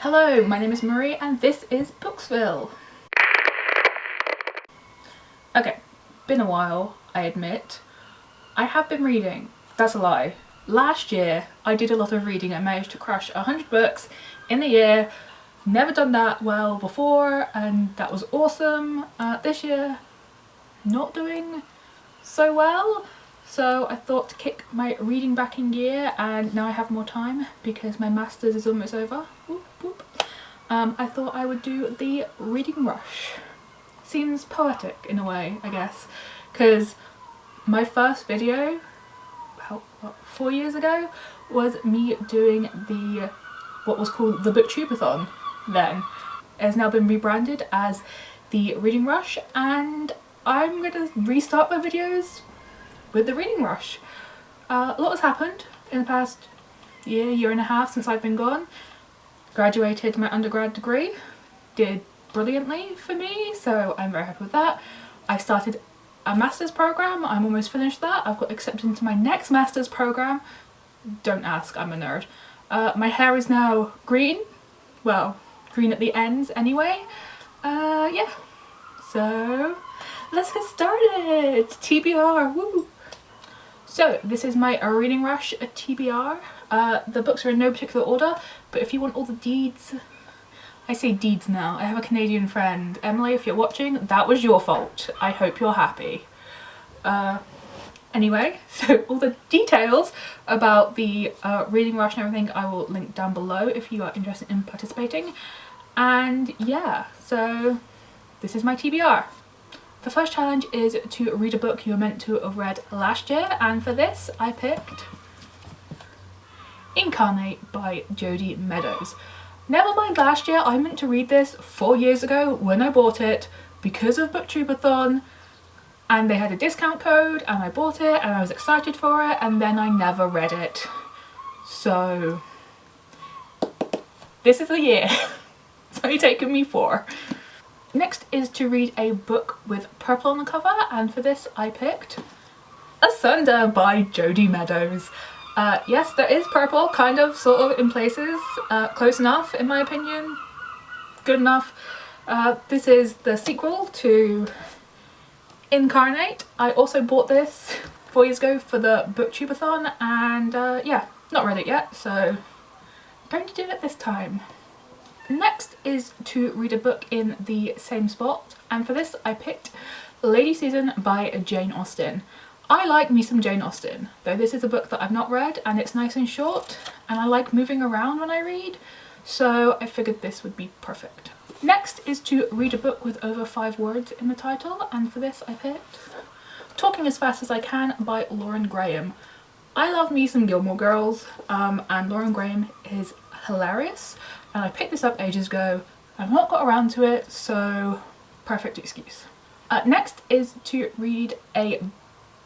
Hello, my name is Marie and this is Booksville. Okay, been a while, I admit. I have been reading. That's a lie. Last year I did a lot of reading. I managed to crush 100 books in a year. Never done that well before and that was awesome. This year, not doing so well. So I thought to kick my reading back in gear, and now I have more time because my master's is almost over. Whoop, whoop. I thought I would do the reading rush. Seems poetic in a way, I guess, because my first video, about 4 years ago, was me doing what was called the Booktubeathon then. It has now been rebranded as the Reading Rush, and I'm gonna restart my videos with the Reading Rush. A lot has happened in the past year and a half since I've been gone. Graduated my undergrad degree, did brilliantly for me, so I'm very happy with that. I started a master's program, I'm almost finished that. I've got accepted into my next master's program. Don't ask, I'm a nerd. My hair is now green, well, green at the ends anyway. Yeah, so let's get started. TBR, woo! So this is my Reading Rush TBR. The books are in no particular order, but if you want all the deeds, I say deeds now, I have a Canadian friend. Emily, if you're watching, that was your fault. I hope you're happy. Anyway, so all the details about the Reading Rush and everything I will link down below if you are interested in participating. And yeah, so this is my TBR. The first challenge is to read a book you were meant to have read last year, and for this I picked Incarnate by Jodi Meadows. Never mind last year, I meant to read this 4 years ago when I bought it because of Booktubeathon, and they had a discount code and I bought it and I was excited for it, and then I never read it. So this is the year. It's only taken me 4. Next is to read a book with purple on the cover, and for this I picked Asunder by Jodi Meadows. Yes, there is purple, kind of, sort of, in places. Close enough, in my opinion. Good enough. This is the sequel to Incarnate. I also bought this 4 years ago for the Booktubeathon, and yeah, not read it yet, so I'm going to do it this time. Next is to read a book in the same spot, and for this I picked Lady Susan by Jane Austen. I like me some Jane Austen, though this is a book that I've not read and it's nice and short, and I like moving around when I read, so I figured this would be perfect. Next is to read a book with over 5 words in the title, and for this I picked Talking as Fast as I Can by Lauren Graham. I love me some Gilmore Girls, and Lauren Graham is hilarious, and I picked this up ages ago. I've not got around to it, so perfect excuse. Next is to read a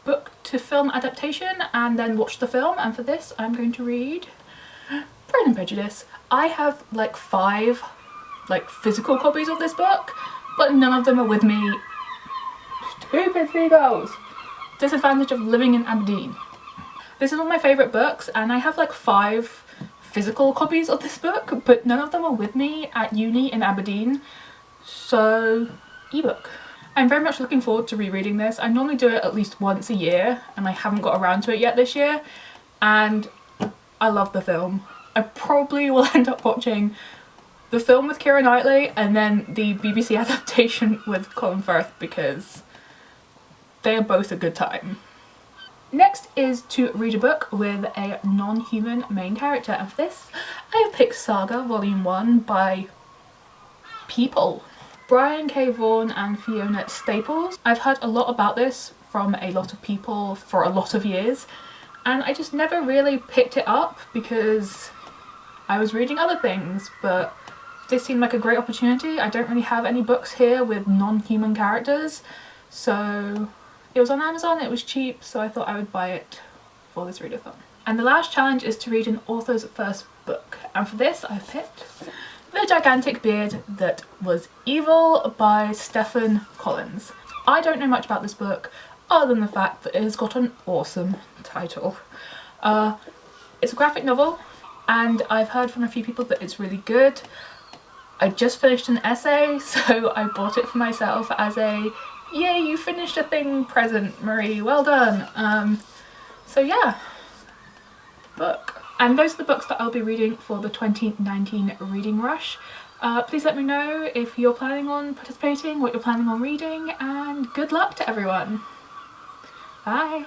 book to film adaptation and then watch the film, and for this I'm going to read Pride and Prejudice. I have like 5 physical copies of this book, but none of them are with me. Stupid seagulls! Disadvantage of living in Aberdeen. This is one of my favourite books, and I have like 5 physical copies of this book, but none of them are with me at uni in Aberdeen, so ebook. I'm very much looking forward to rereading this. I normally do it at least once a year, and I haven't got around to it yet this year, and I love the film. I probably will end up watching the film with Keira Knightley and then the BBC adaptation with Colin Firth, because they are both a good time. Next is to read a book with a non-human main character, and for this I have picked Saga Volume 1 by People. Brian K. Vaughan and Fiona Staples. I've heard a lot about this from a lot of people for a lot of years, and I just never really picked it up because I was reading other things, but this seemed like a great opportunity. I don't really have any books here with non-human characters, so it was on Amazon, it was cheap, so I thought I would buy it for this readathon. And the last challenge is to read an author's first book, and for this I've picked The Gigantic Beard That Was Evil by Stephen Collins. I don't know much about this book other than the fact that it has got an awesome title. It's a graphic novel, and I've heard from a few people that it's really good. I just finished an essay, so I bought it for myself as a yay, you finished a thing present, Marie, well done. So yeah, book. And those are the books that I'll be reading for the 2019 Reading Rush. Please let me know if you're planning on participating, what you're planning on reading, and good luck to everyone. Bye!